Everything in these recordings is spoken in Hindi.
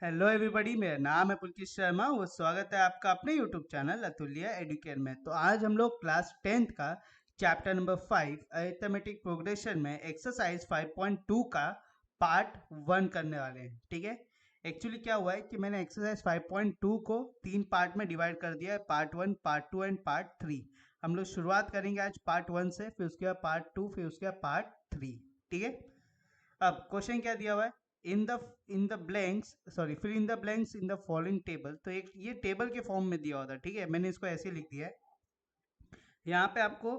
हेलो एवरीबॉडी, मेरा नाम है पुलकित शर्मा। वो स्वागत है आपका अपने यूट्यूब चैनल अतुल्य एडुकेयर में। तो आज हम लोग क्लास 10th का चैप्टर नंबर 5 अरिथमेटिक प्रोग्रेशन में एक्सरसाइज 5.2 का पार्ट 1 करने वाले हैं। ठीक है, एक्चुअली क्या हुआ है कि मैंने एक्सरसाइज 5.2 को 3 पार्ट में डिवाइड कर दिया है, पार्ट 1, पार्ट 2 एंड पार्ट 3। हम लोग शुरुआत करेंगे आज पार्ट 1 से, फिर उसके बाद पार्ट 2, फिर उसके बाद पार्ट 3। ठीक है, अब क्वेश्चन क्या दिया हुआ है, in the blanks sorry fill in the blanks in the following table. तो एक ये टेबल के फॉर्म में दिया होता है। ठीक है, मैंने इसको ऐसे लिख दिया है। यहाँ पे आपको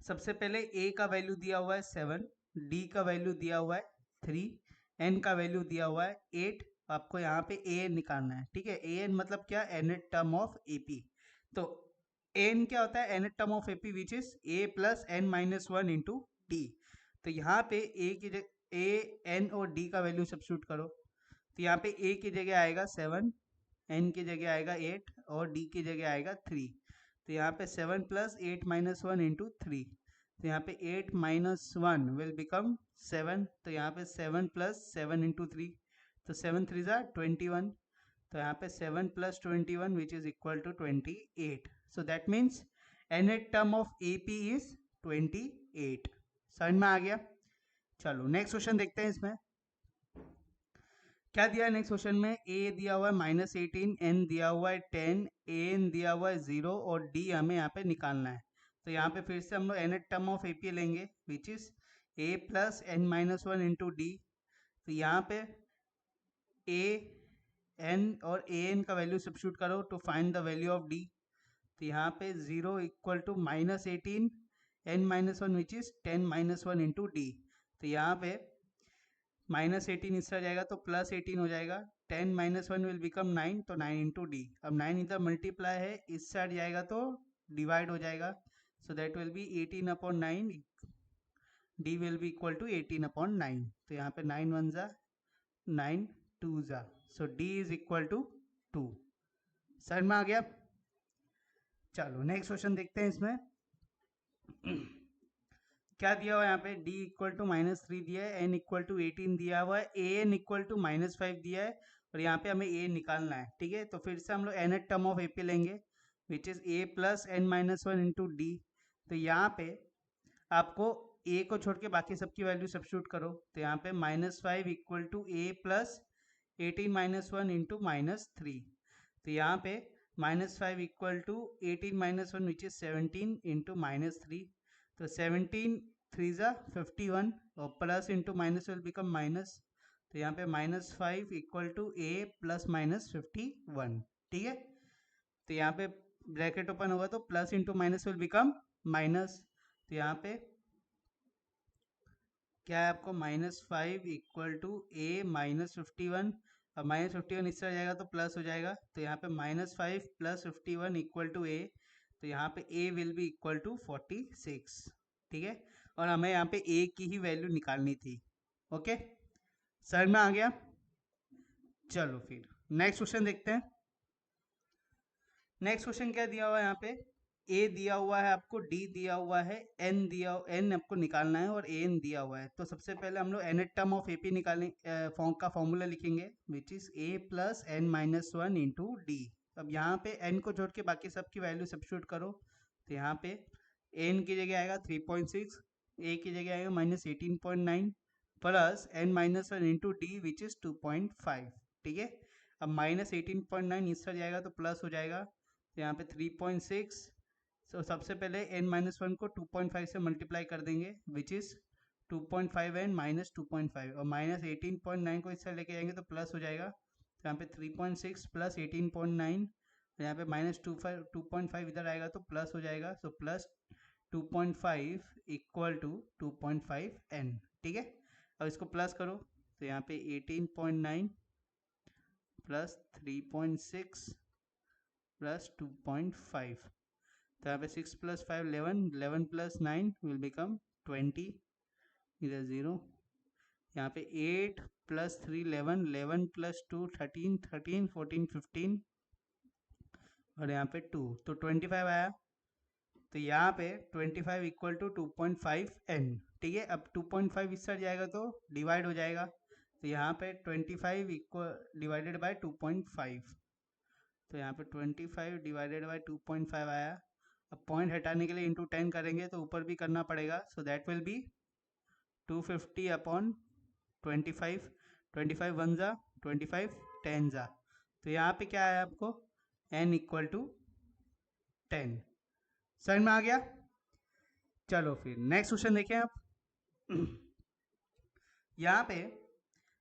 सबसे पहले ए का वैल्यू दिया हुआ है 7, डी का वैल्यू दिया हुआ है 3, एन का वैल्यू दिया हुआ है 8। आपको यहाँ पे ए एन निकालना है। ठीक है, ए एन मतलब क्या, एनथ टर्म ऑफ एपी। तो एन क्या होता है, nth term of AP which is a plus n minus one into D. तो यहाँ पे ए की जगह ए एन और डी का वैल्यू सब्स्टिट्यूट करो। तो यहाँ पे ए की जगह आएगा 7, एन की जगह आएगा 8 और डी की जगह आएगा 3। तो यहाँ पे 7 प्लस 8 माइनस वन इंटू 3। तो यहाँ पे 8 माइनस वन विल बिकम 7। तो यहाँ पे 7 प्लस 7 इंटू 3। तो 7 थ्री ज़ा 21। तो यहाँ पे 7 plus 21 which is equal to 28। So that means nth term of AP is 28। समझ में आ गया। चलो नेक्स्ट क्वेश्चन देखते हैं। इसमें क्या दिया है नेक्स्ट क्वेश्चन में, ए दिया हुआ है -18, एन दिया हुआ है 10, ए एन दिया हुआ है 0 और डी हमें यहाँ पे निकालना है। तो यहाँ पे फिर से हम लोग nth टर्म ऑफ एपी लेंगे which is a plus n minus one into D. तो यहाँ पे ए एन और ए एन का वैल्यू सब्स्टिट्यूट करो to find the value of d. तो यहाँ पे 0 equal to -18 n minus one which is 10 minus one into D. तो यहाँ पे -18 इस तरह जाएगा तो +18 हो जाएगा। 10 माइनस वन विल बिकम 9, तो 9 इंटू डी। अब 9 इधर मल्टीप्लाई है, इस साइड जाएगा तो डिवाइड हो जाएगा। So that will be 18 upon 9, d will be equal to 18 upon 9। तो यहाँ पे 9 वन ज़ा 9 टू ज़ा, सो डी इज इक्वल टू 2। समझ में आ गया। चलो नेक्स्ट क्वेश्चन देखते हैं। इसमें क्या दिया हुआ है, यहाँ पे d इक्वल टू -3 दिया है, n इक्वल टू 18 दिया हुआ है, a n इक्वल टू -5 दिया है और यहाँ पे हमें a निकालना है। ठीक है, तो फिर से हम लोग nth टर्म ऑफ AP लेंगे which is a plus n minus one into D. तो यहाँ पे आपको a को छोड़ के बाकी सबकी वैल्यू सब्स्टिट्यूट करो। तो यहाँ पे -5 equal to a plus 18 minus one into -3। तो यहाँ पे -5 equal to 18 minus one which is 17 into -3। तो 17 थ्री ज़ा 51 और plus into minus will become minus. तो यहाँ पे -5 इक्वल टू a प्लस -51। ठीक है, तो यहाँ पे ब्रैकेट ओपन होगा तो plus into minus will become minus. तो यहाँ पे क्या है आपको, -5 इक्वल टू a -51। अब -51 इस तरह जाएगा तो प्लस हो जाएगा। तो यहाँ पे -5 प्लस 51 इक्वल टू a। तो यहाँ पे a will be equal to 46। ठीक है, और हमें यहाँ पे a की ही वैल्यू निकालनी थी। ओके, समझ में आ गया। चलो फिर नेक्स्ट क्वेश्चन देखते हैं। नेक्स्ट क्वेश्चन क्या दिया हुआ है, यहाँ पे ए दिया हुआ है आपको, डी दिया हुआ है, एन आपको निकालना है और ए एन दिया हुआ है। तो सबसे पहले हम लोग nth टर्म ऑफ एपी निकालने फॉर्म का फॉर्मूला लिखेंगे which is a plus n minus one into d. अब यहाँ पे एन को जोड़ के बाकी सबकी वैल्यू सब्स्टिट्यूट करो। तो यहाँ पे एन की जगह आएगा 3.6, ए की जगह आएगा -18.9 plus n minus one into D which is 2.5। ठीक है, अब -18.9 इस तरह जाएगा तो प्लस हो जाएगा। तो यहाँ पे 3.6। सो सबसे पहले n-1 को 2.5 से मल्टीप्लाई कर देंगे विच इज 2.5 एन माइनस 2.5 और -18.9 को इस तरह लेके जाएंगे तो प्लस हो जाएगा। तो यहाँ पे 3.6 प्लस 18.9, यहाँ पे -2.5 इधर आएगा तो प्लस हो जाएगा। So plus 2.5 equal to 2.5 n. ठीक है, अब इसको प्लस करो। तो यहाँ पे 18.9 प्लस 3.6 प्लस 2.5। तो यहाँ पे 6 प्लस 5 11, 11 प्लस 9 विल बिकम 20, इधर 0। यहाँ पे 8 प्लस 3 11, 11 प्लस 2 13, 13 14 15 और यहाँ पे 2, तो 25 आया। तो यहाँ पे 25 इक्वल टू 2.5 एन। ठीक है, अब 2.5 इस साइड जाएगा तो डिवाइड हो जाएगा। तो यहाँ पे 25 इक्वल डिवाइडेड बाय 2.5, तो यहाँ पे 25 डिवाइडेड बाय 2.5 आया। अब पॉइंट हटाने के लिए इंटू 10 करेंगे तो ऊपर भी करना पड़ेगा, सो that will B 250 upon 25, 25 one ज़ा 25 10 ज़ा, तो यहाँ पे क्या है आपको n इक्वल टू 10। समझ में आ गया? चलो फिर नेक्स्ट क्वेश्चन देखें आप। यहाँ पे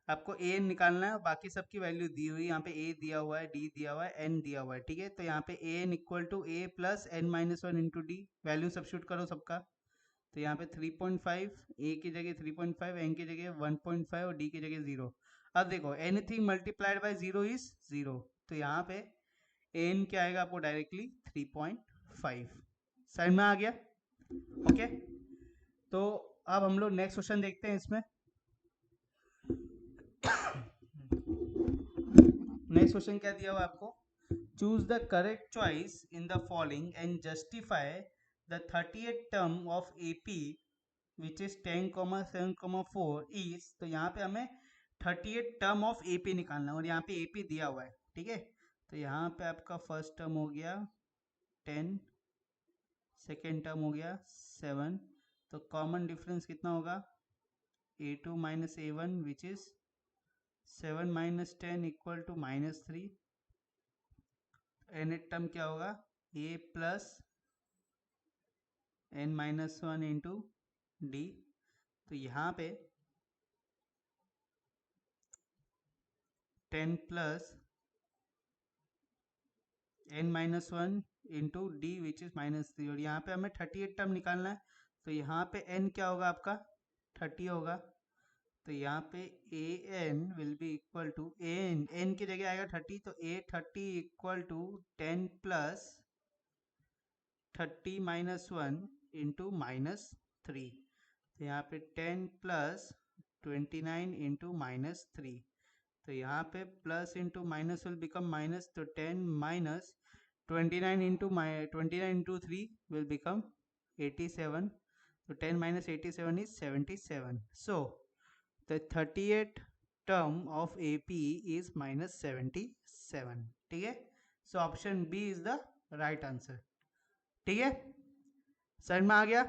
आपको a निकालना है और बाकी सबकी वैल्यू दी हुई, यहाँ पे a दिया हुआ है, d दिया हुआ है, n दिया हुआ है, ठीक है। तो यहाँ पे a n equal to a plus n minus one into d, value substitute करो सबका। तो यहाँ पे 3.5, a की जगह 3.5, n की जगह 1.5 और d की जगह 0। अब देखो एनीथिंग मल्टीप्लाइड बाय 0 इज 0, तो यहाँ पे n क्या आएगा आपको डायरेक्टली 3.5। समझ में आ गया? ओके, तो अब हम लोग नेक्स्ट क्वेश्चन देखते हैं इसमें। नेक्स्ट क्वेश्चन क्या दिया हुआ आपको, choose the correct choice in the following and justify the 38th term of AP which is 10,7,4 is, तो यहाँ पे हमें 38th टर्म ऑफ एपी निकालना है और यहाँ पे एपी दिया हुआ है, ठीक है। तो यहाँ पे आपका फर्स्ट टर्म हो गया 10, सेकेंड टर्म हो गया 7, तो कॉमन डिफरेंस कितना होगा a2 minus a1 which is 7 minus 10 equal to -3। N term क्या होगा a plus n minus one into D, तो यहाँ पे 10 plus n minus one into D which is -3, और यहाँ पे हमें 38 टर्म निकालना है, तो यहाँ पे n क्या होगा आपका 30 होगा, तो यहाँ पे ए N will be equal to N की जगह आएगा 30, तो a30 equal to 10 plus 30 minus one into -3, तो यहाँ पे 10 प्लस 29 इंटू -3, तो यहाँ पे plus into minus will become minus, तो 10 माइनस 29 इंटू 3 विल बिकम 87, तो 10 minus 87 is 77, so the 38th term of AP is -77, ठीक है। सो option B is the right answer, ठीक है। समझ में आ गया?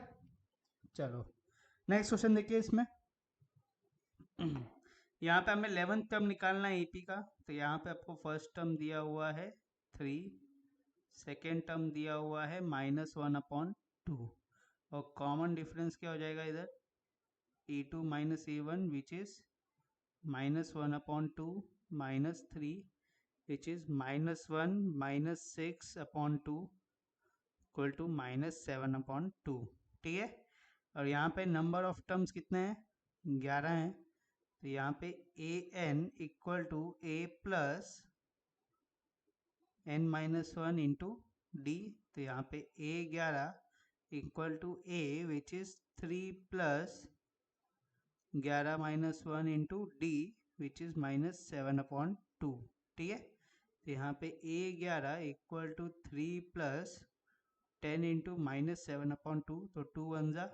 चलो नेक्स्ट क्वेश्चन देखिए इसमें। यहाँ पे हमें 11th टर्म निकालना है एपी का, तो यहाँ पे आपको फर्स्ट टर्म दिया हुआ है 3, सेकेंड टर्म दिया हुआ है -1/2, और कॉमन डिफरेंस क्या हो जाएगा इधर e2 minus a1 which is -1/2 -3 which is -1 -6/2 equal to -7/2, ठीक है। और यहाँ पे नंबर ऑफ टर्म्स कितने हैं 11 हैं, तो यहाँ पे ए N equal to A plus n minus one into D, तो यहाँ पे a11 equal to a which is 3 plus 11 minus one into D which is -7/2, ठीक है। तो यहाँ पे a11 equal to 3 plus 10 into -7/2, तो 2 वन ज़ा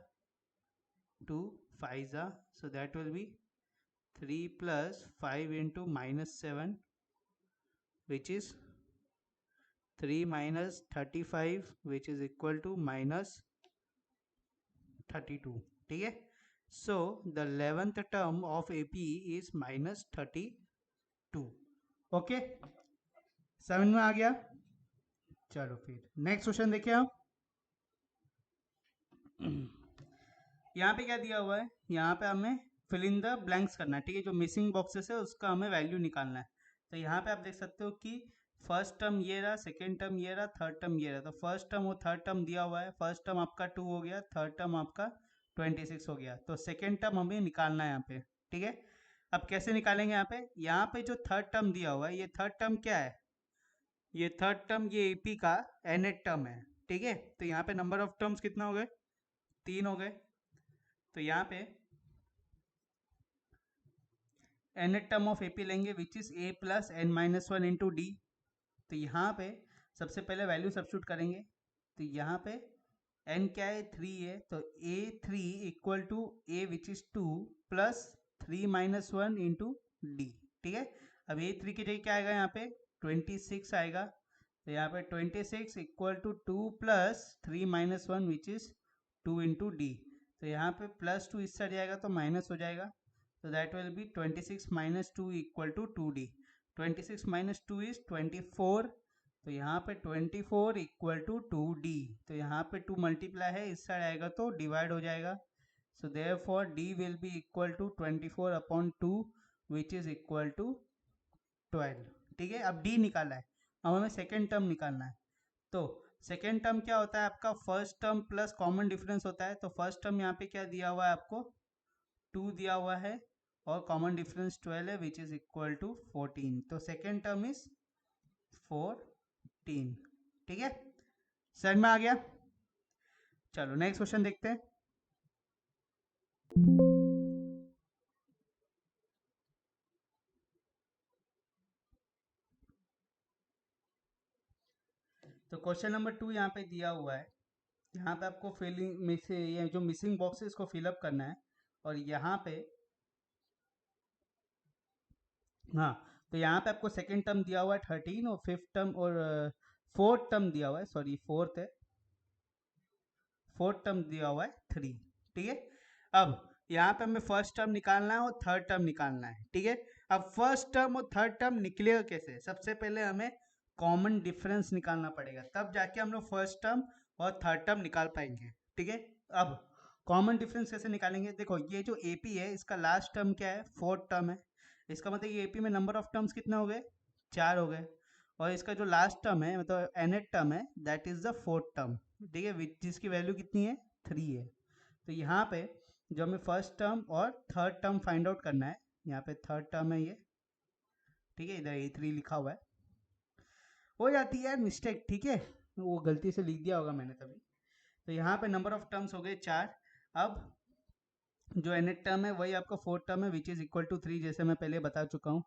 2 5 ज़ा, so that will be 3 plus 5 into -7 which is 3 minus 35 which is equal to -32, ठीक है। So the 11th term of AP is -32, okay. समझ में आ गया? चलो फिर नेक्स्ट क्वेश्चन देखिए आप। यहाँ पे क्या दिया हुआ है, यहाँ पे हमें फिल इन द ब्लैंक्स करना है, ठीक है। जो मिसिंग बॉक्सेस है उसका हमें वैल्यू निकालना है, तो यहाँ पे आप देख सकते हो कि फर्स्ट टर्म ये रहा, सेकेंड टर्म ये रहा, थर्ड टर्म ये रहा, तो फर्स्ट टर्म और थर्ड टर्म दिया हुआ है, फर्स्ट टर्म आपका 2 हो गया, थर्ड टर्म आपका 26 हो गया, तो सेकेंड टर्म हमें निकालना है यहाँ पे, ठीक है। अब कैसे निकालेंगे यहाँ पे जो थर्ड टर्म दिया हुआ है, ये थर्ड टर्म क्या है, ये थर्ड टर्म ये एपी का nth टर्म है, ठीक है। तो यहाँ पे नंबर ऑफ टर्म्स कितना हो गए 3 हो गए, तो यहाँ पे nth टर्म ऑफ एपी लेंगे which is a plus n minus one into D, तो यहाँ पे सबसे पहले वैल्यू सब्स्टिट्यूट करेंगे, तो यहाँ पे n क्या है 3 है, तो a3 equal to a which is 2 plus 3 - 1 into d. ठीक है, अब A3 की जगह क्या आएगा यहाँ पे 26 आएगा, तो यहाँ पे 26 equal to 2 plus 3 - 1 which is 2 into D. तो यहाँ पे +2 इस साइड जाएगा तो माइनस हो जाएगा, तो that will be 26 - 2 equal to 2d। 26 - 2 is 24, तो यहाँ पे 24 इक्वल टू 2d। तो यहाँ पे 2 मल्टीप्लाई है, इस साइड आएगा तो डिवाइड हो जाएगा, so therefore d will be equal to 24/2 which is equal to 12। ठीक है, अब d निकाला है, अब हमें सेकेंड टर्म निकालना है। तो सेकेंड टर्म क्या होता है आपका, first term plus common difference होता है। तो फर्स्ट टर्म यहाँ पे क्या दिया हुआ है आपको 2 दिया हुआ है, और कॉमन डिफरेंस 12 है विच इज इक्वल टू 14। तो सेकेंड टर्म इज 14। ठीक है, समझ में आ गया। चलो नेक्स्ट क्वेश्चन देखते हैं। तो क्वेश्चन नंबर 2 यहाँ पे दिया हुआ है, यहाँ पे आपको फिलिंग में से ये जो मिसिंग बॉक्सेस को फिलअप करना है, और यहाँ पे हाँ, तो यहाँ पे आपको सेकेंड टर्म दिया हुआ है 13, और फिफ्थ टर्म और फोर्थ टर्म दिया हुआ है, सॉरी फोर्थ है, फोर्थ टर्म दिया हुआ है 3। ठीक है, अब यहाँ पे हमें फर्स्ट टर्म निकालना है और थर्ड टर्म निकालना है। ठीक है, अब फर्स्ट टर्म और थर्ड टर्म निकलेगा कैसे, सबसे पहले हमें कॉमन डिफरेंस निकालना पड़ेगा, तब जाके हम लोग फर्स्ट टर्म और थर्ड टर्म निकाल पाएंगे। ठीक है, अब कॉमन डिफरेंस कैसे निकालेंगे, देखो ये जो एपी है इसका लास्ट टर्म क्या है, फोर्थ टर्म है, इसका मतलब ये एपी में नंबर ऑफ टर्म्स कितने हो गए, 4 हो गए, और इसका जो लास्ट टर्म है मतलब एनएट टर्म है that is the fourth term. ठीक है, जिसकी वैल्यू कितनी है 3 है। तो यहाँ पे जो हमें फर्स्ट टर्म और थर्ड टर्म फाइंड आउट करना है, यहाँ पे थर्ड टर्म है ये, ठीक है, इधर A3 लिखा हुआ है, हो जाती है यार मिस्टेक, ठीक है, वो गलती से लिख दिया होगा मैंने तभी। तो यहाँ पे नंबर ऑफ टर्म्स हो गए 4। अब जो एनएट टर्म है वही आपका फोर्थ टर्म है विच इज इक्वल टू 3, जैसे मैं पहले बता चुका हूँ।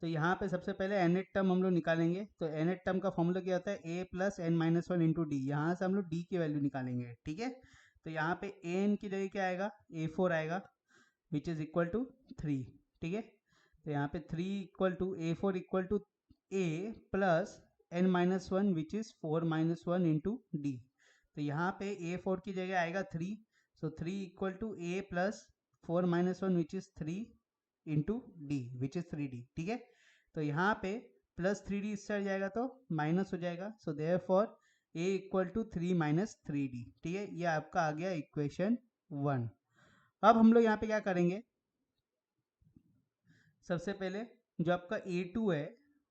तो यहाँ पे सबसे पहले एनएट टर्म हम लोग निकालेंगे, तो एनएट टर्म का फॉर्मूला क्या होता है a plus n minus one into d, यहाँ से हम लोग d की वैल्यू निकालेंगे। ठीक है, तो यहाँ पे an की जगह क्या आएगा a4 आएगा विच इज इक्वल टू 3। ठीक है, तो यहाँ पे 3 equal to a4 equal to a plus n minus one which is 4 - 1 into D. तो यहाँ पे a4 की जगह आएगा 3, so 3 equal to a plus 4 - 1 which is 3 into D which is 3d। ठीक है, तो यहाँ पे +3d इस साइड जाएगा तो माइनस हो जाएगा, so therefore a equal to 3 - 3d। ठीक है, ये आपका आ गया इक्वेशन 1। अब हम लोग यहाँ पे क्या करेंगे, सबसे पहले जो आपका a2 है,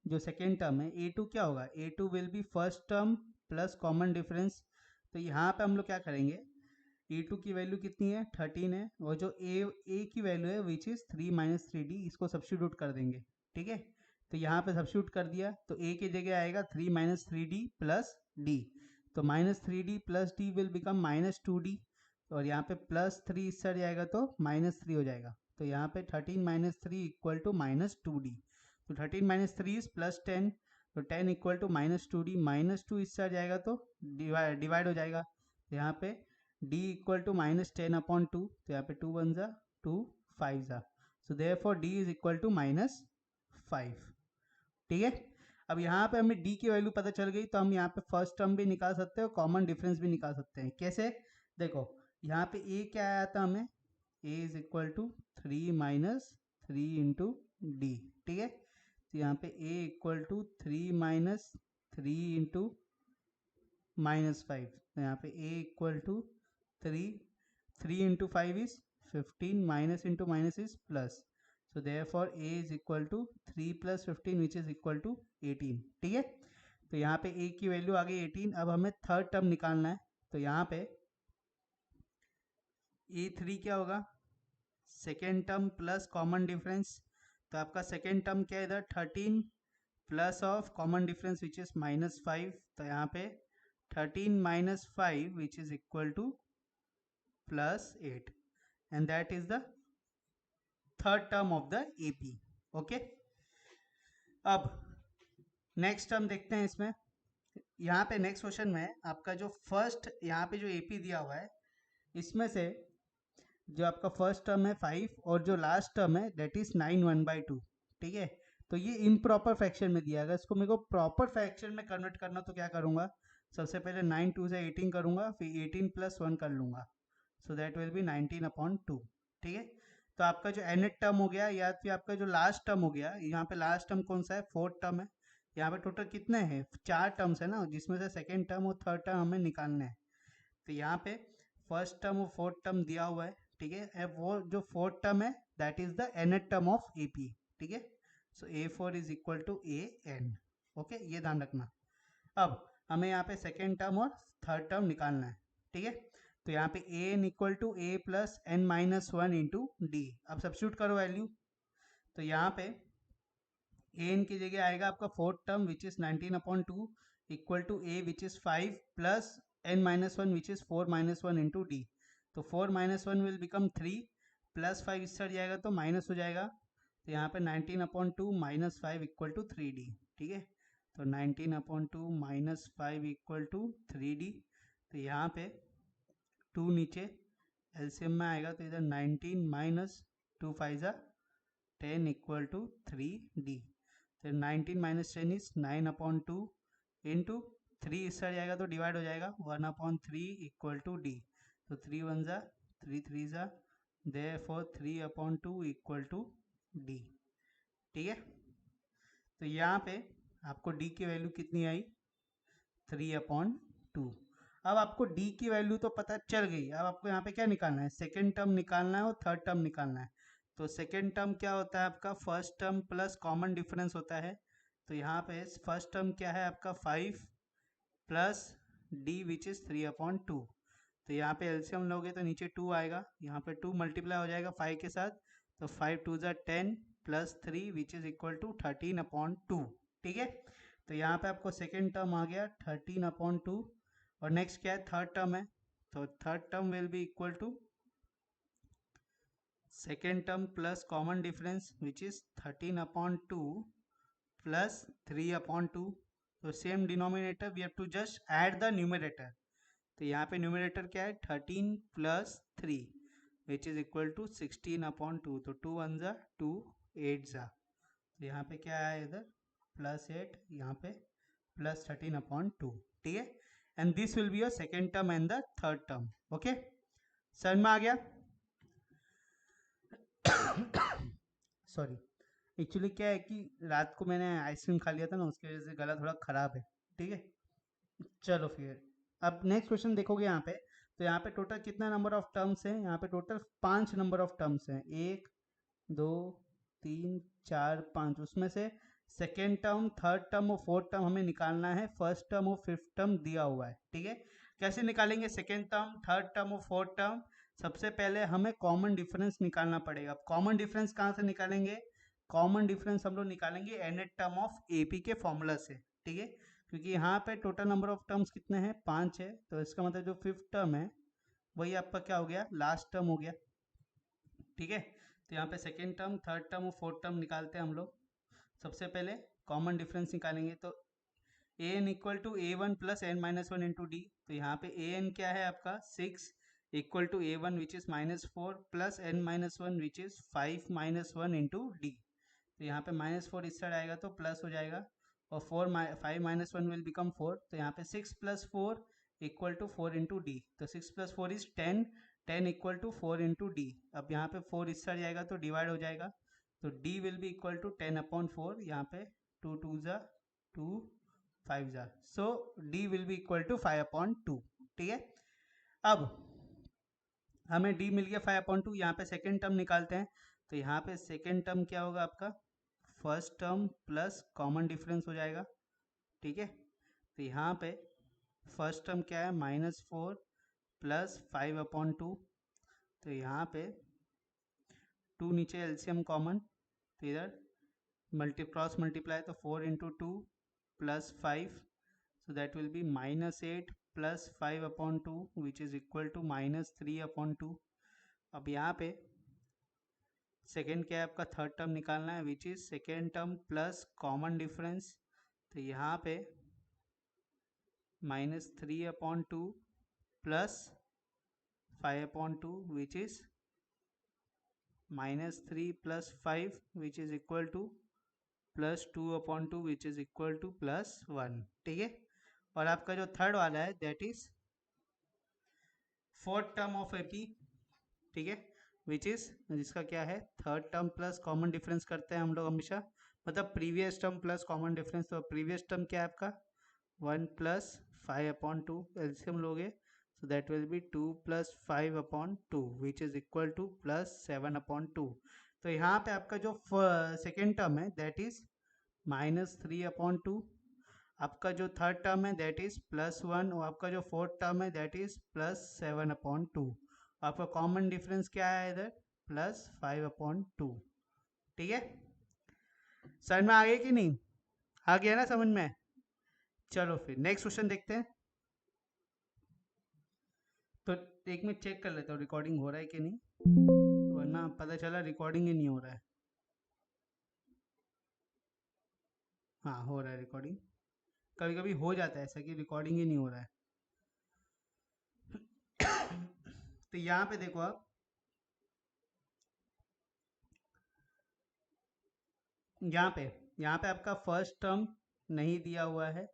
जो सेकेंड टर्म है a2 क्या होगा, a2 will be first term plus common difference. तो यहाँ पे हम लोग क्या करेंगे, e2 की वैल्यू कितनी है 13 है, और जो a की वैल्यू है विच इज 3 - 3d, इसको सब्स्टिट्यूट कर देंगे। ठीक है, तो यहाँ पे सब्स्टिट्यूट कर दिया तो a की जगह आएगा 3 - 3d प्लस d, तो -3d plus d will become -2d, और यहाँ पे +3 इस साइड जाएगा तो -3 हो जाएगा, तो यहाँ पे 13 - 3 इक्वल टू -2d। तो 13 - 3 इज +10, तो 10 इक्वल टू -2d, -2 इस साइड जाएगा तो डिवाइड हो जाएगा, तो यहाँ पे d इक्वल टू -10/2, तो यहाँ पे 2 1 जा 2 5 जा, so therefore d is equal to -5। ठीक है, अब यहाँ पे हमें d की वैल्यू पता चल गई, तो हम यहाँ पे फर्स्ट टर्म भी निकाल सकते हैं और कॉमन डिफरेंस भी निकाल सकते हैं। कैसे, देखो यहाँ पे a क्या आया था हमें, a is equal to 3 - 3 into d. ठीक है, तो यहाँ पे a इक्वल टू 3 - 3 इंटू -5, तो यहाँ पे a equal to 3 into 5 is 15, minus into minus is plus, so therefore a is equal to 3 + 15 which is equal to 18। ठीक है, तो यहाँ पे a की वैल्यू आ गई 18। अब हमें थर्ड टर्म निकालना है, तो यहाँ पे a3 क्या होगा, second term plus common difference, तो आपका सेकेंड टर्म क्या है इधर 13 plus of common difference which is -5, तो यहाँ पे 13 - 5 which is equal to +8, and that is the third term of the AP। Okay, अब नेक्स्ट टर्म देखते हैं इसमें। यहाँ पे नेक्स्ट क्वेश्चन में आपका जो फर्स्ट यहाँ पे जो AP दिया हुआ है, इसमें से जो आपका फर्स्ट टर्म है 5 और जो लास्ट टर्म है दैट इज 9 1/2। ठीक है, तो ये इम्प्रॉपर फ्रैक्शन में दिया है। इसको मेरे को प्रॉपर फ्रैक्शन में कन्वर्ट करना तो क्या करूँगा, सबसे पहले 9 2 से 18 करूँगा, फिर 18 + 1 कर लूँगा, सो दैट विल बी 19/2। ठीक है, तो आपका जो nth टर्म हो गया या फिर आपका जो लास्ट टर्म हो गया, यहाँ पे लास्ट टर्म कौन सा है, फोर्थ टर्म है। यहाँ पे टोटल कितने हैं, 4 टर्म्स है ना, जिसमें से सेकेंड टर्म और थर्ड टर्म हमें निकालना है। तो यहाँ पे फर्स्ट टर्म और फोर्थ टर्म दिया हुआ है। ठीक है, अब वो जो फोर्थ टर्म है that is the nth term of AP। ठीक है, so A4 is equal to AN। Okay, ये ध्यान रखना। अब हमें यहाँ पे सेकेंड टर्म और थर्ड टर्म निकालना है। ठीक है, तो यहाँ पे AN equal to A plus N minus 1 into d. अब सब्स्टिट्यूट करो वैल्यू, तो यहाँ पे an की जगह आएगा आपका fourth term which is 19/2 equal to a which is 5 plus n minus 1 which is 4 minus 1 into D. तो 4 माइनस 1 विल बिकम 3 प्लस 5 इस साइड जाएगा तो माइनस हो जाएगा। तो यहाँ पे 19/2 माइनस 5 इक्वल टू 3d। ठीक है, तो 19/2 माइनस 5 इक्वल टू 3d। तो यहाँ पे 2 नीचे एलसीएम में आएगा तो इधर 19 माइनस 2 5 ज़ा 10 इक्वल टू 3d। तो 19 माइनस 10 इज 9/2 इंटू 3 इस साइड जाएगा तो डिवाइड हो जाएगा 1/3 इक्वल टू डी। तो 3 1 ज़ा 3 3 ज़ा देयरफॉर 3/2 इक्वल टू डी। ठीक है, तो यहाँ पे आपको डी की वैल्यू कितनी आई, 3/2। अब आपको डी की वैल्यू तो पता चल गई, अब आपको यहाँ पे क्या निकालना है, सेकेंड टर्म निकालना है और थर्ड टर्म निकालना है। तो सेकेंड टर्म क्या होता है आपका, first term plus common difference होता है। तो यहाँ पे फर्स्ट टर्म क्या है आपका 5 प्लस डी विच इज 3/2। तो यहाँ पे एलसीएम लोगे तो नीचे 2 आएगा, यहाँ पे 2 मल्टीप्लाई हो जाएगा 5 के साथ, तो 5 2 ज़ा 10 plus 3 which is equal to 13/2। ठीक है, तो यहाँ पे आपको सेकेंड टर्म आ गया 13/2। और नेक्स्ट क्या है, थर्ड टर्म है, तो third term will be equal to second term plus common difference which is 13/2 plus 3/2। तो same denominator we have to just add the numerator. तो यहाँ पे न्यूमरेटर क्या है, 13 plus 3 which is equal to 16/2। तो 2 1 ज़ा 2 8 ज़ा, तो यहाँ पे क्या है इधर +8, यहाँ पे +13/2। ठीक है, and this will be your second term and the third term. Okay, समझ में आ गया। सॉरी, एक्चुअली क्या है कि रात को मैंने आइसक्रीम खा लिया था ना, उसकी वजह से गला थोड़ा ख़राब है। ठीक है, चलो फिर अब नेक्स्ट क्वेश्चन देखोगे यहाँ पे, तो यहाँ पे टोटल कितना नंबर ऑफ टर्म्स हैं, यहाँ पे टोटल 5 नंबर ऑफ टर्म्स हैं, 1 2 3 4 5। उसमें से सेकेंड टर्म, थर्ड टर्म और फोर्थ टर्म हमें निकालना है, फर्स्ट टर्म और फिफ्थ टर्म दिया हुआ है। ठीक है, कैसे निकालेंगे सेकेंड टर्म, थर्ड टर्म और फोर्थ टर्म, सबसे पहले हमें कॉमन डिफरेंस निकालना पड़ेगा। कॉमन डिफरेंस कहाँ से निकालेंगे, कॉमन डिफरेंस हम लोग निकालेंगे nth टर्म ऑफ AP के फॉर्मूला से। ठीक है, क्योंकि यहाँ पे टोटल नंबर ऑफ टर्म्स कितने हैं, 5 है, तो इसका मतलब जो फिफ्थ टर्म है वही आपका क्या हो गया, लास्ट टर्म हो गया। ठीक है, तो यहाँ पे सेकेंड टर्म, थर्ड टर्म और फोर्थ टर्म निकालते हैं हम लोग। सबसे पहले कॉमन डिफरेंस निकालेंगे, तो an equal to A1 plus n minus 1 into D. तो यहाँ पे an क्या है आपका 6 equal to A1 which is -4 plus n minus 1 which is 5 minus 1 into D. तो यहाँ पे -4 इस साइड आएगा तो प्लस हो जाएगा, और 5 माइनस 1 विल बिकम 4। तो यहाँ पे 6 + 4 इक्वल टू 4 इंटू डी। तो 6 + 4 is 10, 10 equal to 4 into d. अब यहाँ पे 4 इस साइड जाएगा तो डिवाइड हो जाएगा, तो d will be equal to 10/4। यहाँ पे 2 2 ज़ा 2 5 ज़ा, so d will be equal to 5/2। ठीक है, अब हमें d मिल गया 5/2। यहाँ पे सेकेंड टर्म निकालते हैं, तो यहाँ पे सेकेंड टर्म क्या होगा आपका, first term plus common difference हो जाएगा। ठीक है, तो यहाँ पे फर्स्ट टर्म क्या है, -4 प्लस 5/2। तो यहाँ पे 2 नीचे एलसीएम कॉमन, तो इधर क्रॉस मल्टीप्लाई, तो 4 into 2 plus 5, so that will be -8 plus 5/2 which is equal to -3/2। अब यहाँ पे सेकेंड क्या है आपका, थर्ड टर्म निकालना है which is second term plus common difference. तो यहाँ पे -3/2 plus 5/2 which is -3 + 5 which is equal to +2/2 which is equal to +1। ठीक है, और आपका जो थर्ड वाला है that is fourth term of AP. ठीक है, विच इज जिसका क्या है third term plus common difference करते हैं हम लोग हमेशा, मतलब previous term plus common difference. तो प्रीवियस टर्म क्या है आपका 1 + 5/2 एलसीएम लोगे, so that will be 2 + 5/2 which is equal to +7/2। तो यहाँ पे आपका जो सेकेंड टर्म है दैट इज -3/2, आपका जो थर्ड टर्म है दैट इज +1, और आपका जो फोर्थ टर्म है दैट इज +7/2। आपका कॉमन डिफरेंस क्या है इधर +5/2। ठीक है, समझ में आ गया कि नहीं, आ गया ना समझ में। चलो फिर नेक्स्ट क्वेश्चन देखते हैं। तो एक मिनट चेक कर लेता हूँ रिकॉर्डिंग हो रहा है कि नहीं, वरना पता चला रिकॉर्डिंग ही नहीं हो रहा है। हाँ हो रहा है रिकॉर्डिंग, कभी कभी हो जाता है ऐसा कि रिकॉर्डिंग ही नहीं हो रहा है। तो यहाँ पे देखो आप, यहाँ पे आपका फर्स्ट टर्म नहीं दिया हुआ है,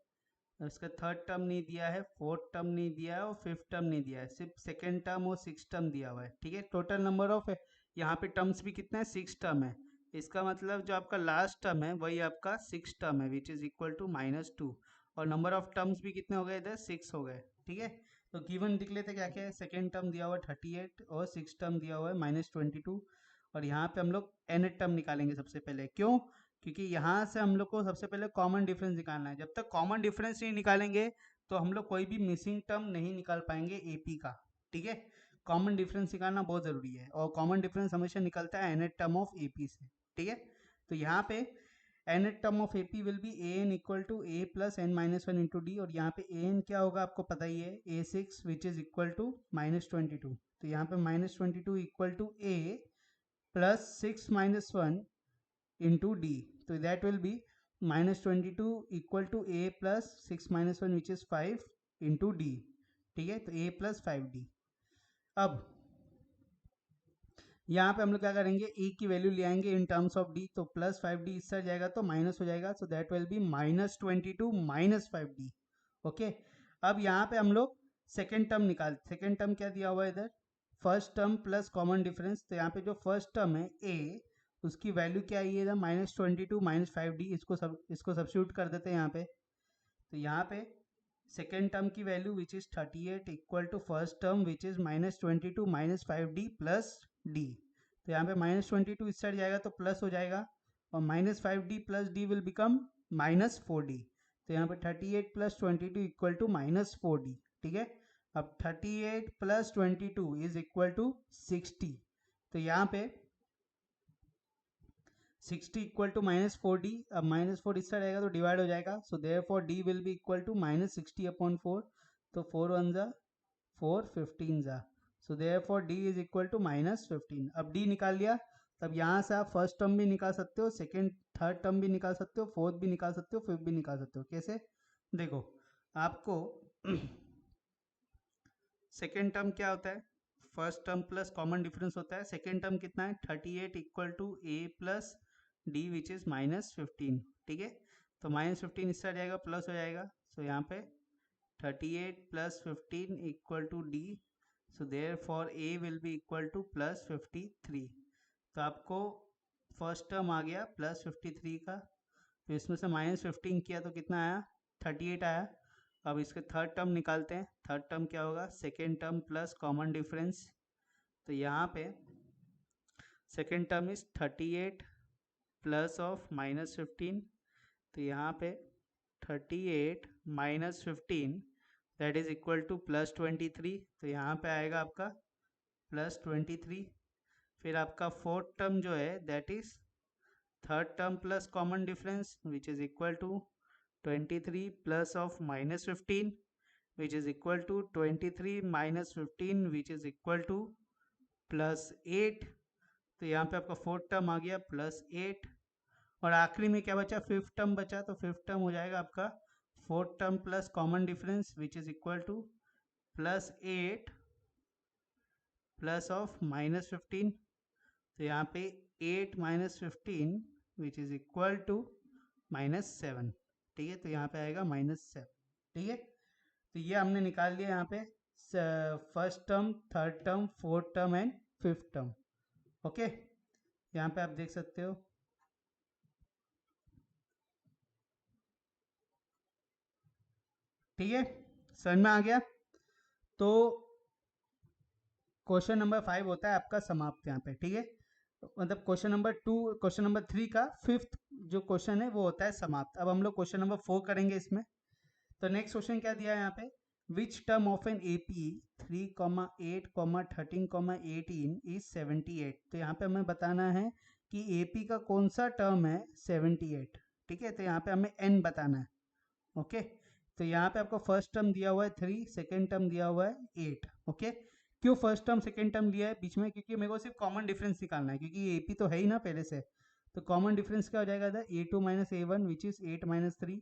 उसका थर्ड टर्म नहीं दिया है, फोर्थ टर्म नहीं दिया है, और फिफ्थ टर्म नहीं दिया है, सिर्फ सेकेंड टर्म और सिक्स टर्म दिया हुआ है। ठीक है, टोटल नंबर ऑफ यहाँ पे टर्म्स भी कितना है 6 टर्म है। इसका मतलब जो आपका लास्ट टर्म है वही आपका 6 टर्म है विच इज इक्वल टू -2, और नंबर ऑफ टर्म्स भी कितने हो गए इधर 6 हो गए। ठीक है, तो गिवन दिख लेते क्या क्या है, सेकेंड टर्म दिया हुआ है 38 और सिक्स टर्म दिया हुआ है -22, और यहाँ पे हम लोग nth टर्म निकालेंगे सबसे पहले। क्यों, क्योंकि यहाँ से हम लोग को सबसे पहले कॉमन डिफरेंस निकालना है। जब तक कॉमन डिफरेंस नहीं निकालेंगे तो हम लोग कोई भी मिसिंग टर्म नहीं निकाल पाएंगे एपी का। ठीक है, कॉमन डिफरेंस निकालना बहुत ज़रूरी है, और कॉमन डिफरेंस हमेशा निकलता है nth टर्म ऑफ एपी से। ठीक है, तो यहाँ पे nth term of AP will be an equal to a + n-1 into d, और यहाँ पे an क्या होगा आपको पता ही है a6 which is equal to -22। तो यहाँ पे -22 equal to a + 6-1 into d, so that will be -22 equal to a plus 6-1 which is 5 into d। ठीक है, तो a plus 5d। अब यहाँ पे हम लोग क्या करेंगे, e की वैल्यू ले आएंगे इन टर्म्स ऑफ d, तो +5d इससे जाएगा तो माइनस हो जाएगा, so that will B -22 -5d। Okay, अब यहाँ पे हम लोग सेकेंड टर्म सेकेंड टर्म क्या दिया हुआ है इधर first term plus common difference. तो यहाँ पे जो फर्स्ट टर्म है a, उसकी वैल्यू क्या है इधर -22 -5d, इसको सब्स्टिट्यूट कर देते हैं यहाँ पे। तो यहाँ पे सेकेंड टर्म की value which is 38 equal to first term which is -22 -5d plus d। तो यहाँ पे -22 इस साइड जाएगा तो प्लस हो जाएगा, और -5d plus d will become -4d। तो यहाँ पे 38 + 22 इक्वल टू -4d। ठीक है, अब 38 + 22 इज इक्वल टू 60। तो यहाँ पे 60 इक्वल टू -4d, अब -4 इस साइड आएगा तो डिवाइड हो जाएगा, so therefore d will be equal to -60/4। तो 4 1 जा 4 15 जा, so therefore d is equal to -15। अब d निकाल लिया, तब यहाँ से आप फर्स्ट टर्म भी निकाल सकते हो, सेकेंड थर्ड टर्म भी निकाल सकते हो, फोर्थ भी निकाल सकते हो, फिफ्थ भी निकाल सकते हो। कैसे, देखो आपको सेकेंड टर्म क्या होता है, first term plus common difference होता है। सेकेंड टर्म कितना है 38 equal to a plus d which is -15। ठीक है, तो -15 इस साइड जाएगा प्लस हो जाएगा, सो यहाँ पे 38 + 15 equal to d, so therefore a will be equal to +53। तो आपको फर्स्ट टर्म आ गया +53 का, तो इसमें से -15 किया तो कितना आया 38 आया। अब इसके थर्ड टर्म निकालते हैं, थर्ड टर्म क्या होगा second term plus common difference. तो यहाँ पे second term is 38 plus of -15, तो यहाँ पे 38 -15 दैट इज इक्वल टू +23। तो यहाँ पे आएगा आपका +23। फिर आपका फोर्थ टर्म जो है that is third term plus common difference which is equal to 23 plus of -15 which is equal to 23 minus 15 which is equal to +8। तो यहाँ पे आपका फोर्थ टर्म आ गया +8, और आखिरी में क्या बचा फिफ्थ टर्म बचा, तो फिफ्थ टर्म हो जाएगा आपका fourth term plus common difference which is equal to +8 plus of -15। तो यहाँ पे 8 minus 15 which is equal to -7। ठीक है, तो यहाँ पे आएगा -7। ठीक है, तो ये हमने निकाल लिया यहाँ पे first term, third term, fourth term and fifth term. Okay, यहाँ पे आप देख सकते हो। ठीक है, समझ में आ गया। तो क्वेश्चन नंबर 5 होता है आपका समाप्त यहाँ पे। ठीक है, मतलब क्वेश्चन नंबर 3 का फिफ्थ जो क्वेश्चन है वो होता है समाप्त। अब हम लोग क्वेश्चन नंबर 4 करेंगे इसमें। तो नेक्स्ट क्वेश्चन क्या दिया है यहाँ पे, विच term of an AP 3,8,13,18 is 78। तो यहाँ पे हमें बताना है कि एपी का कौन सा टर्म है 78। ठीक है, तो यहाँ पे हमें एन बताना है। ओके, तो यहाँ पे आपको फर्स्ट टर्म दिया हुआ है 3, सेकेंड टर्म दिया हुआ है 8। ओके, क्यों फर्स्ट टर्म सेकेंड टर्म लिया है बीच में, क्योंकि मेरे को सिर्फ कॉमन डिफरेंस निकालना है, क्योंकि एपी तो है ही ना पहले से। तो कॉमन डिफरेंस क्या हो जाएगा था, a2 minus a1 which is 8 minus 3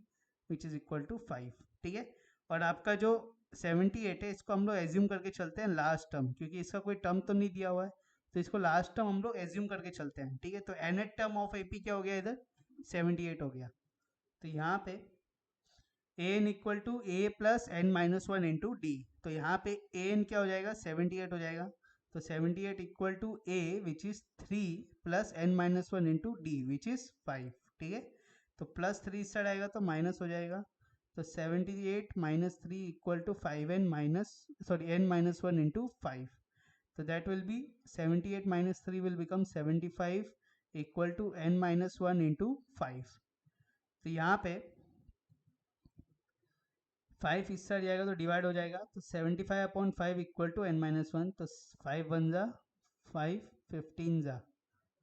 which is equal to 5। ठीक है, और आपका जो 78 है इसको हम लोग एज्यूम करके चलते हैं लास्ट टर्म, क्योंकि इसका कोई टर्म तो नहीं दिया हुआ है, तो इसको लास्ट टर्म हम लोग एज्यूम करके चलते हैं। ठीक है, तो nth टर्म ऑफ एपी क्या हो गया इधर, 78 हो गया। तो यहाँ पे an equal to A plus n minus one into D. तो यहाँ पे an क्या हो जाएगा 78 हो जाएगा। तो 78 equal to a which is 3 plus n minus one into D which is 5। ठीक है, तो प्लस 3 इस साइड आएगा तो माइनस हो जाएगा। तो 78 minus 3 equal to 5n minus n minus one into 5। तो that will be 78 minus 3 will become 75 equal to n minus one into 5। तो यहाँ पे 5 इस साइड जाएगा तो डिवाइड हो जाएगा, तो 75/5 equal to n minus one. तो 5 1 जा 5, 15 जा।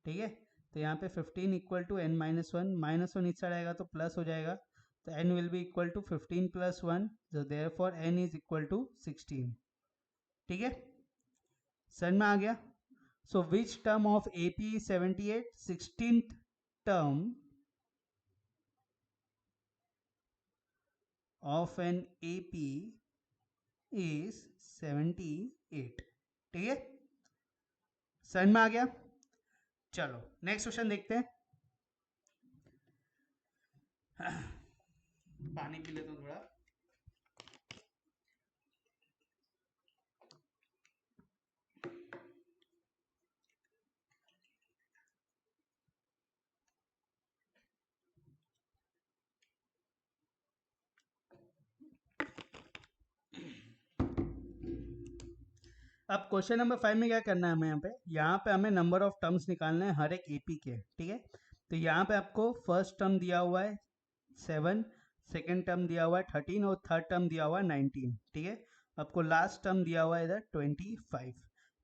ठीक है, तो यहाँ पे 15 equal to n minus one इस साइड आएगा तो प्लस हो जाएगा। तो n will be equal to 15 plus 1, so therefore n is equal to 16। ठीक है, समझ में आ गया। So which term of AP 78, 16th term of an AP is 78। ठीक है, समझ में आ गया। चलो नेक्स्ट क्वेश्चन देखते हैं। पानी पी लेता हूँ थोड़ा। अब क्वेश्चन नंबर 5 में क्या करना है हमें, यहाँ पे हमें नंबर ऑफ टर्म्स निकालना है हर एक एपी के। ठीक है, तो यहाँ पे आपको फर्स्ट टर्म दिया हुआ है 7, सेकेंड टर्म दिया हुआ है 13 और थर्ड टर्म दिया हुआ है 19। ठीक है, आपको लास्ट टर्म दिया हुआ है इधर 25।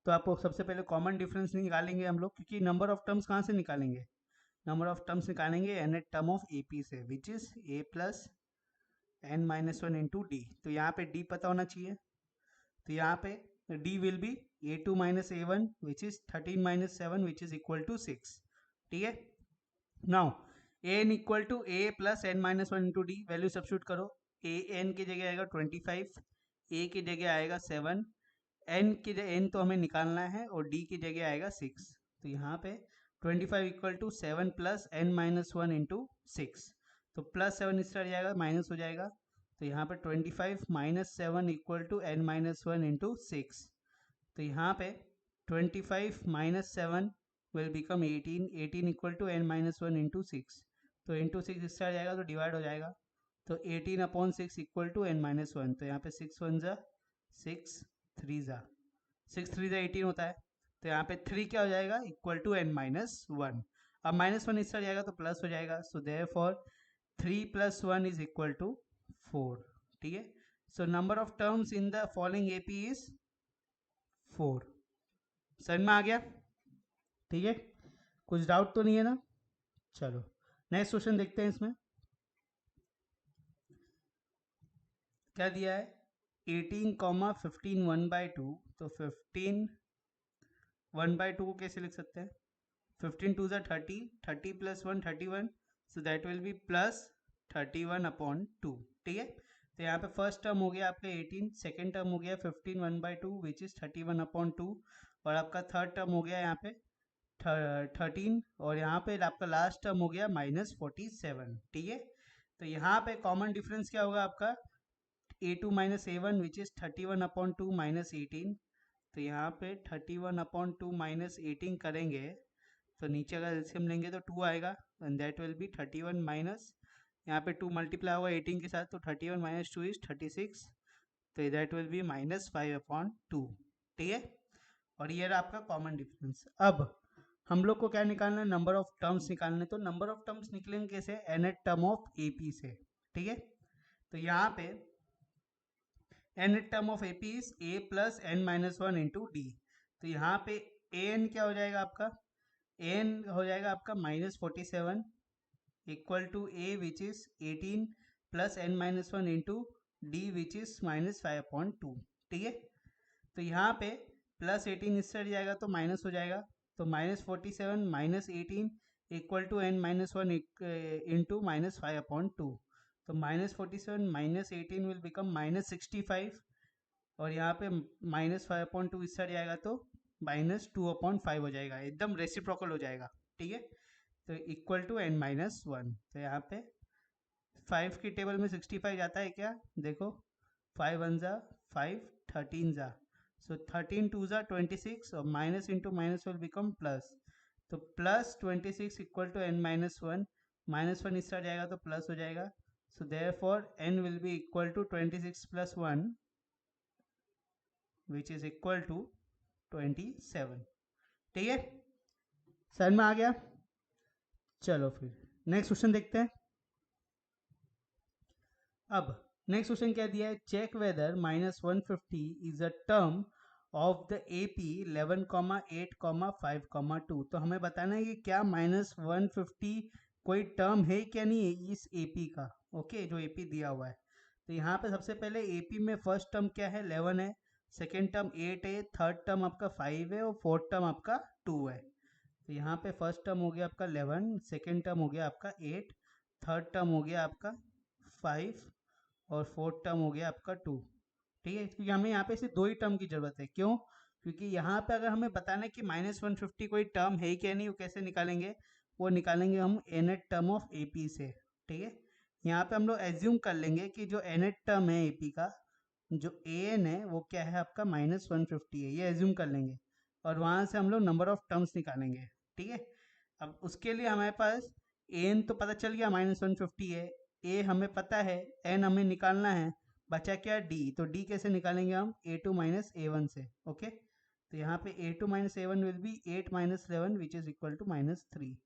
तो आपको सबसे पहले कॉमन डिफरेंस निकालेंगे हम लोग, क्योंकि नंबर ऑफ टर्म्स कहाँ से निकालेंगे, नंबर ऑफ टर्म्स निकालेंगे एन टर्म ऑफ एपी से, which is a plus n minus one into D. तो यहाँ पे d पता होना चाहिए, तो यहाँ पे d will be a2 minus a1 which is 13 minus 7 which is equal to 6। ठीक है, now an equal to a plus n minus one into d, value substitute करो। a n की जगह आएगा 25, a की जगह आएगा 7, n की जगह n तो हमें निकालना है और d की जगह आएगा 6। तो यहाँ पे 25 equal to 7 plus n minus one into 6। तो प्लस 7 इस साइड जाएगा माइनस हो जाएगा। तो यहाँ पे 25 minus 7 equal to n minus one into 6। तो यहाँ पे 25 minus 7 will become 18, 18 equal to n minus one into 6। तो इंटू 6 इस साइड जाएगा तो डिवाइड हो जाएगा। तो 18/6 equal to n minus one. तो यहाँ पे 6 1 जा 6, 3 जा 6 3 जा 18 होता है। तो यहाँ पे 3 क्या हो जाएगा equal to n minus one. अब माइनस वन इस साइड जाएगा तो प्लस हो जाएगा। So therefore 3 plus 1 is equal to 4। ठीक है, so number of terms in the following AP is 4। समझ में आ गया। ठीक है, कुछ डाउट तो नहीं है ना। चलो नेक्स्ट क्वेश्चन देखते हैं। इसमें क्या दिया है, 18 15 1/2। तो 15 1/2 को कैसे लिख सकते हैं, 15 2 ज़ा 30, 30 plus 1 31। So that will B plus 31/2। ठीक है, तो यहाँ पे फर्स्ट टर्म हो गया आपका 18, सेकेंड टर्म हो गया 15 1/2 विच इज 31/2, और आपका थर्ड टर्म हो गया यहाँ पे 13 और यहाँ पे आपका लास्ट टर्म हो गया -47। ठीक है, तो यहाँ पे कॉमन डिफरेंस क्या होगा आपका a2 minus a1 which is 31/2 minus 18। तो यहाँ पे 31/2 माइनस 18 करेंगे तो नीचे का एलसीएम लेंगे तो 2 आएगा and that will B 31 minus, यहाँ पे 2 मल्टीप्लाई होगा 18 के साथ तो 31 माइनस 2 इज 36, तो दैट विल बी -5/2। ठीक है, और ये रहा आपका कॉमन डिफरेंस। अब हम लोग को क्या निकालना है, नंबर ऑफ टर्म्स निकालने। तो नंबर ऑफ टर्म्स निकलेंगे कैसे, nth टर्म ऑफ एपी से। ठीक है, तो यहाँ पे nth term of AP is a plus n minus one into D. तो यहाँ पे an क्या हो जाएगा आपका, an हो जाएगा आपका -47 equal to a which is 18 plus n minus one into D which is -5/2। ठीक है, तो यहाँ पे प्लस 18 इससे हट जाएगा तो माइनस हो जाएगा, तो -47 minus 18 equal to n minus one into -5/2। तो -47 माइनस 18 विल बिकम -65 और यहाँ पे -5/2 इससे हट जाएगा तो -2/5 हो जाएगा, एकदम रेसिप्रोकल हो जाएगा। ठीक है, तो equal to n minus one. तो यहाँ पे 5 की टेबल में 65 जाता है क्या, देखो 5 वन ज़ा 5, 13 ज़ा, सो 13 टू ज़ा 26 और minus into minus will become plus, तो plus 26 equal to n minus one, minus one इससे आ जाएगा तो प्लस हो जाएगा, so therefore n will be equal to 26 plus 1 which is equal to 27। ठीक है, समझ में आ गया। चलो फिर नेक्स्ट क्वेश्चन देखते हैं। अब नेक्स्ट क्वेश्चन क्या दिया है, check whether -150 is a term of the AP 11,8,5,2। तो हमें बताना है कि क्या -150 कोई टर्म है क्या नहीं है इस AP का। ओके, जो AP दिया हुआ है, तो यहाँ पे सबसे पहले AP में फर्स्ट टर्म क्या है 11 है, सेकेंड टर्म 8 है, थर्ड टर्म आपका 5 है और फोर्थ टर्म आपका 2 है। तो यहाँ पे फर्स्ट टर्म हो गया आपका 11, सेकेंड टर्म हो गया आपका 8, थर्ड टर्म हो गया आपका 5 और फोर्थ टर्म हो गया आपका 2। ठीक है, क्योंकि हमें यहाँ पे सिर्फ दो ही टर्म की जरूरत है, क्यों, क्योंकि यहाँ पे अगर हमें बताना है कि -150 कोई टर्म है क्या नहीं, वो कैसे निकालेंगे, वो निकालेंगे हम nth टर्म ऑफ AP से। ठीक है, यहाँ पे हम लोग एज्यूम कर लेंगे कि जो nth टर्म है AP का, जो an है वो क्या है आपका -150 है, ये एज्यूम कर लेंगे और वहाँ से हम लोग नंबर ऑफ टर्म्स निकालेंगे। ठीक है, अब उसके लिए हमारे पास an तो पता चल गया -150 है, a हमें पता है, n हमें निकालना है, बचा क्या d, तो d कैसे निकालेंगे हम a2 माइनस a1 से। ओके, तो यहाँ पे a2 minus a1 will be 8 minus 11 which is equal to -3।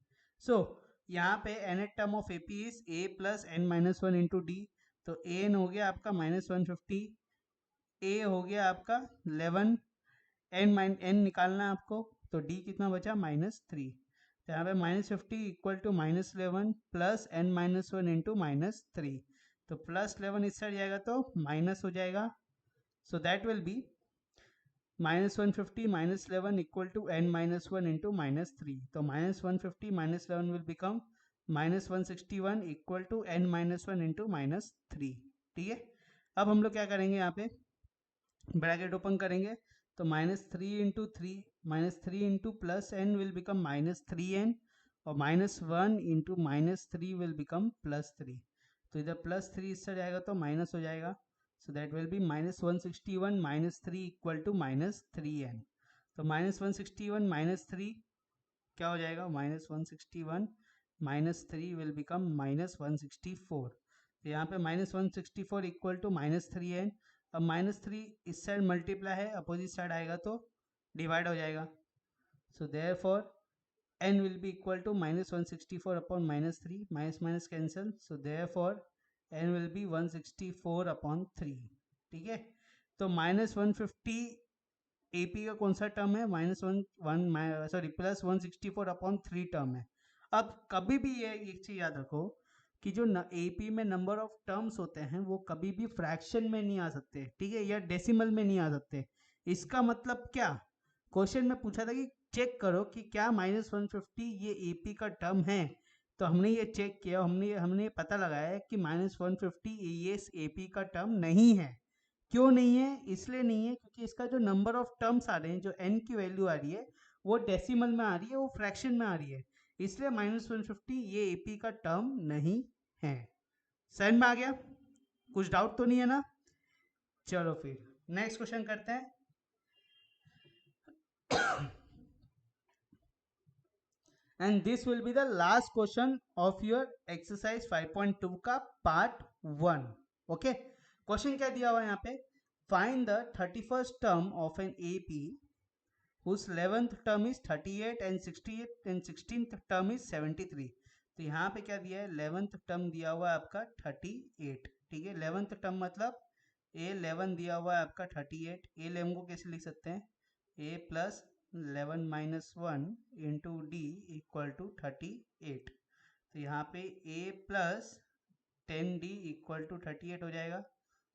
So यहाँ पे nth term of AP is a plus n minus one into D. तो an हो गया आपका -150, a हो गया आपका 11, n निकालना है आपको, तो d कितना बचा -3। तो यहाँ पे -50 equal to -11 plus n minus one into -3, तो +11 इस साइड जाएगा तो माइनस हो जाएगा, so that will be -150 -11 equal to n minus one into -3। तो -150 -11 will become -161 equal to n minus one into -3। ठीक है, अब हम लोग क्या करेंगे, यहाँ पे ब्रैकेट ओपन करेंगे तो -3 into three into plus n will become -3n और -1 इंटू -3 विल बिकम +3। तो इधर +3 इससे जाएगा तो माइनस हो जाएगा, so that will be -161 -3 equal to -3n। तो -161 -3 क्या हो जाएगा, -161 -3 विल बिकम -164। तो यहाँ पे -164 इक्वल टू -3n। अब -3 इस साइड मल्टीप्लाई है, अपोजिट साइड आएगा तो डिवाइड हो जाएगा, so therefore n will be equal to -164 upon -3, minus minus cancel, so therefore n will be 164 upon 3। ठीक है, तो -150 AP का कौन सा टर्म है, +164 अपॉन 3 टर्म है। अब कभी भी ये एक चीज याद रखो कि जो AP में नंबर ऑफ टर्म्स होते हैं वो कभी भी फ्रैक्शन में नहीं आ सकते, ठीक है, या डेसिमल में नहीं आ सकते। इसका मतलब क्या, क्वेश्चन में पूछा था कि चेक करो कि क्या -150 ये AP का टर्म है, तो हमने ये चेक किया, हमने पता लगाया कि -150 ये AP का टर्म नहीं है। क्यों नहीं है, इसलिए नहीं है क्योंकि इसका जो नंबर ऑफ टर्म्स आ रहे हैं, जो n की वैल्यू आ रही है वो डेसिमल में आ रही है, वो फ्रैक्शन में आ रही है, इसलिए -150 ये एपी का टर्म नहीं है। समझ में आ गया? कुछ डाउट तो नहीं है ना? चलो फिर नेक्स्ट क्वेश्चन करते हैं। And this will be the last question of your exercise 5.2 का पार्ट 1। ओके, क्वेश्चन क्या दिया हुआ है यहाँ पे? Find the 31st term of an AP whose 11th term is 38 and 68 and 16th term is 73। तो यहाँ पे क्या दिया है? 11th टर्म दिया हुआ है आपका 38। ठीक है, 11th टर्म मतलब A11 दिया हुआ है आपका 38। A11 को कैसे लिख सकते हैं? A plus 11 minus 1 into d equal to 38। तो यहाँ पे A plus 10D equal to 38 हो जाएगा।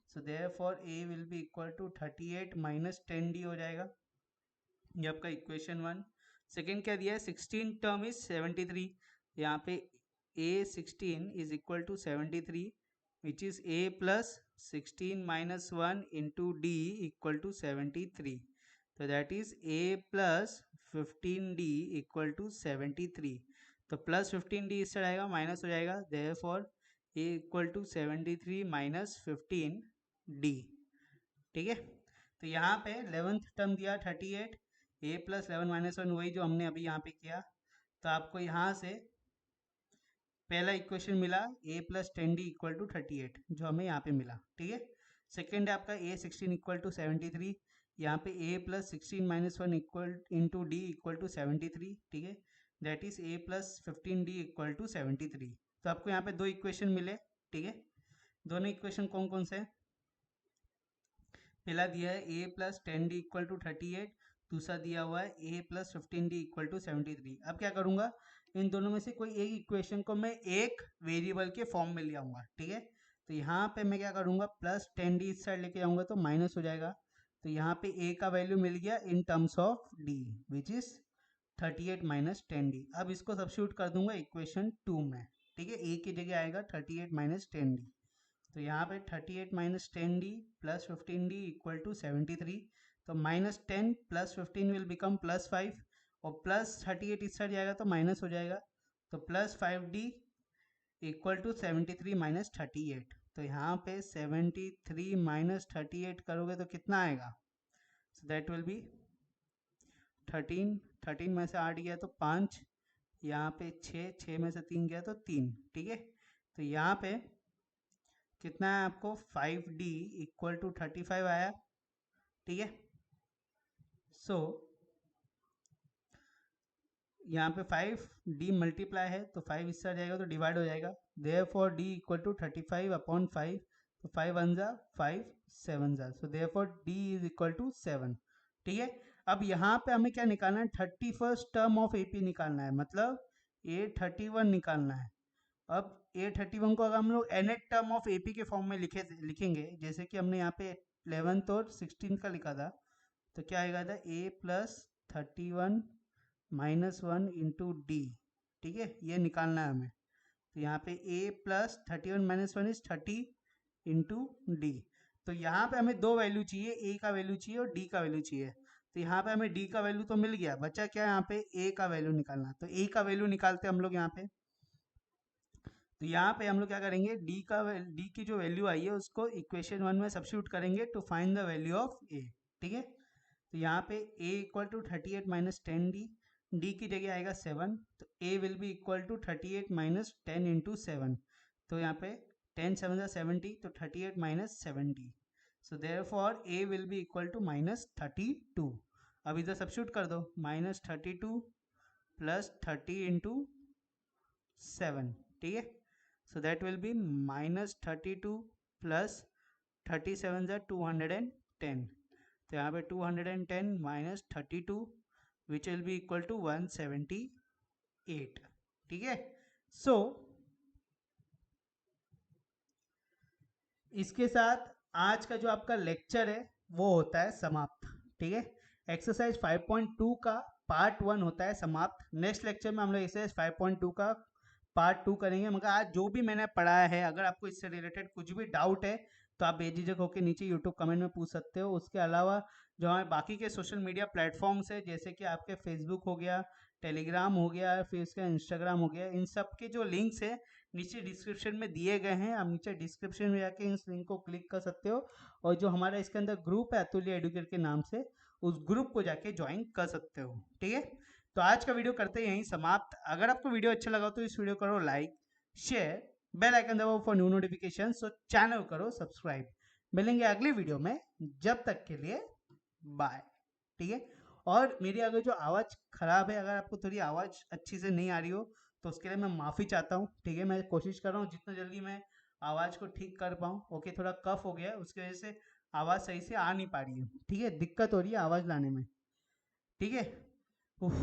So therefore A will be equal to 38 minus 10D हो जाएगा। ये आपका इक्वेशन 1। सेकेंड क्या दिया है? 16 टर्म इज 73। यहाँ पे A16 is equal to 73 which is A plus 16 minus 1 into d equal to 73। तो that is A plus 15D equal to 73। तो प्लस 15D इससे आएगा, माइनस हो जाएगा, therefore A equal to 73 minus 15D। ठीक है, तो यहाँ पे 11th टर्म दिया 38, A प्लस 11 माइनस 1 वही जो हमने अभी यहाँ पे किया। तो आपको यहाँ से पहला इक्वेशन मिला A plus 10D equal to 38 जो हमें यहाँ पे मिला। ठीक है, सेकेंड है आपका A16 इक्वल टू 73। यहाँ पे A plus 16 minus 1 equal into d equal to 73। ठीक है, that is A plus 15D equal to 73। तो आपको यहाँ पे दो इक्वेशन मिले। ठीक है, दोनों इक्वेशन कौन कौन से हैं? पहला दिया है A plus 10D equal to 38, दूसरा दिया हुआ है A plus 15D equal to 73। अब क्या करूंगा? इन दोनों में से कोई एक इक्वेशन को मैं एक वेरिएबल के फॉर्म में ले आऊंगा। ठीक है, तो यहाँ पे मैं क्या करूंगा? प्लस 10D इस साइड लेके आऊंगा तो माइनस हो जाएगा। तो यहाँ पे A का वैल्यू मिल गया in terms of D which is 38 minus 10D। अब इसको सब्स्टिट्यूट कर दूंगा इक्वेशन 2 में। ठीक है, A की जगह आएगा 38 माइनस 10D। तो यहाँ पे 38 minus 10D plus 15D equal to 73। तो minus 10 plus 15 will become plus 5 और प्लस 38 इस साइड जाएगा तो माइनस हो जाएगा। तो plus 5D equal to 73 minus 38। तो यहाँ पे 73 माइनस 38 करोगे तो कितना आएगा? सो दैट विल बी 13 में से 8 गया तो 5, यहाँ पे 6 में से 3 गया तो 3। ठीक है, तो यहाँ पे कितना है आपको? 5D इक्वल टू 35 आया। ठीक है, सो यहाँ पे 5D मल्टीप्लाई है तो 5 इससे आ जाएगा तो डिवाइड हो जाएगा। Therefore D equal to 35 upon 5, तो 5 1 जा 5 7 जा, so therefore D is equal to 7। ठीक है, अब यहाँ पे हमें क्या निकालना है? 31st टर्म ऑफ AP निकालना है, मतलब A31 निकालना है। अब A31 को अगर हम लोग nth टर्म ऑफ AP के फॉर्म में लिखेंगे, जैसे कि हमने यहाँ पे 11th और 16th का लिखा था, तो क्या आएगा था? A plus 31 minus 1 into d. ठीक है, ये निकालना है हमें। तो यहाँ पे A plus 31 minus 1 is 30 into D. तो यहाँ पे हमें दो वैल्यू चाहिए, A का वैल्यू चाहिए और D का वैल्यू चाहिए। तो यहाँ पे हमें D का वैल्यू तो मिल गया, बचा क्या? यहाँ पे A का वैल्यू निकालना। तो A का वैल्यू निकालते हैं हम लोग यहाँ पे। तो यहाँ पे हम लोग क्या करेंगे? D की जो वैल्यू आई है उसको इक्वेशन 1 में सब्स्टिट्यूट करेंगे to find the value of A। ठीक है, तो यहाँ पे A equal to 38 minus 10D, D की जगह आएगा 7, तो A will be equal to 38 minus 10 into 7। तो यहाँ पे 10 7 70, तो 38 minus 70। So therefore A will be equal to minus 32। अब इधर सब्स्टिट्यूट कर दो, माइनस 32 प्लस 30 इंटू 7। ठीक है, so that will be minus 32 plus 37 is 210। तो यहाँ पे 210 minus 32 which will be equal to 178। ठीक है, सो इसके साथ आज का जो आपका लेक्चर है वो होता है समाप्त। ठीक है, एक्सरसाइज 5.2 का पार्ट 1 होता है समाप्त। नेक्स्ट लेक्चर में हम लोग एक्सरसाइज 5.2 का पार्ट 2 करेंगे। मगर आज जो भी मैंने पढ़ाया है, अगर आपको इससे रिलेटेड कुछ भी डाउट है तो आप बेझिझक होकर नीचे यूट्यूब कमेंट में पूछ सकते हो। उसके अलावा जो हमारे बाकी के सोशल मीडिया प्लेटफॉर्म्स है, जैसे कि आपके फेसबुक हो गया, टेलीग्राम हो गया, फिर उसका इंस्टाग्राम हो गया, इन सब के जो लिंक्स है नीचे डिस्क्रिप्शन में दिए गए हैं। आप नीचे डिस्क्रिप्शन में जाके इस लिंक को क्लिक कर सकते हो, और जो हमारा इसके अंदर ग्रुप है अतुल्य एडुकेट के नाम से, उस ग्रुप को जाके ज्वाइन कर सकते हो। ठीक है, तो आज का वीडियो करते हैं यहीं समाप्त। अगर आपको वीडियो अच्छा लगा तो इस वीडियो करो लाइक, शेयर, बेल आइकन दबाओ for new notification, so channel करो सब्सक्राइब। मिलेंगे अगली वीडियो में, जब तक के लिए बाय। ठीक है, और मेरी अगर जो आवाज़ ख़राब है, अगर आपको थोड़ी आवाज़ अच्छी से नहीं आ रही हो तो उसके लिए मैं माफ़ी चाहता हूँ। ठीक है, मैं कोशिश कर रहा हूँ जितना जल्दी मैं आवाज़ को ठीक कर पाऊँ। ओके, थोड़ा कफ हो गया है, उसकी वजह से आवाज़ सही से आ नहीं पा रही है। ठीक है, दिक्कत हो रही है आवाज़ लाने में। ठीक है, उफ,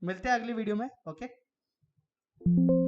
मिलते हैं अगली वीडियो में। ओके।